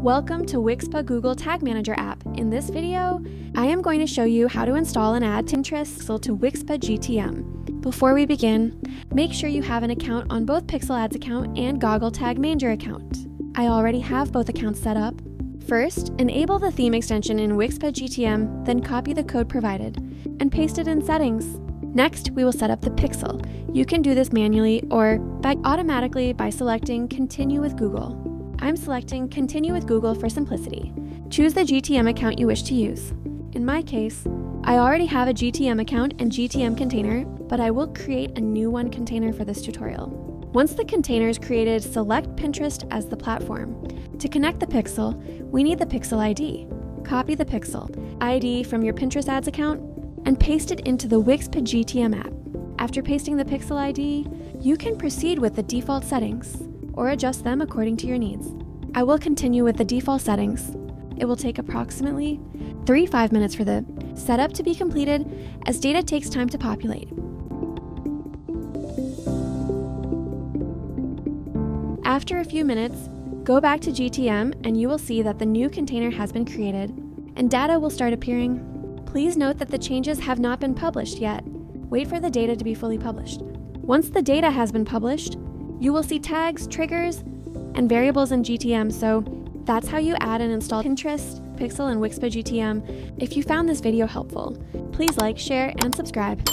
Welcome to Wixpa Google Tag Manager app. In this video, I am going to show you how to install and add Pinterest to Wixpa GTM. Before we begin, make sure you have an account on both Pixel Ads account and Goggle Tag Manager account. I already have both accounts set up. First, enable the theme extension in Wixpa GTM, then copy the code provided and paste it in settings. Next, we will set up the pixel. You can do this manually or automatically by selecting Continue with Google. I'm selecting Continue with Google for simplicity. Choose the GTM account you wish to use. In my case, I already have a GTM account and GTM container, but I will create a new one container for this tutorial. Once the container is created, select Pinterest as the platform. To connect the pixel, we need the pixel ID. Copy the pixel ID from your Pinterest ads account and paste it into the Wixpa GTM app. After pasting the pixel ID, you can proceed with the default settings or adjust them according to your needs. I will continue with the default settings. It will take approximately 3-5 minutes for the setup to be completed as data takes time to populate. After a few minutes, go back to GTM and you will see that the new container has been created and data will start appearing. Please note that the changes have not been published yet. Wait for the data to be fully published. Once the data has been published, you will see tags, triggers, and variables in GTM, so that's how you add and install Pinterest, Pixel, and Wixpa GTM. If you found this video helpful, please like, share, and subscribe.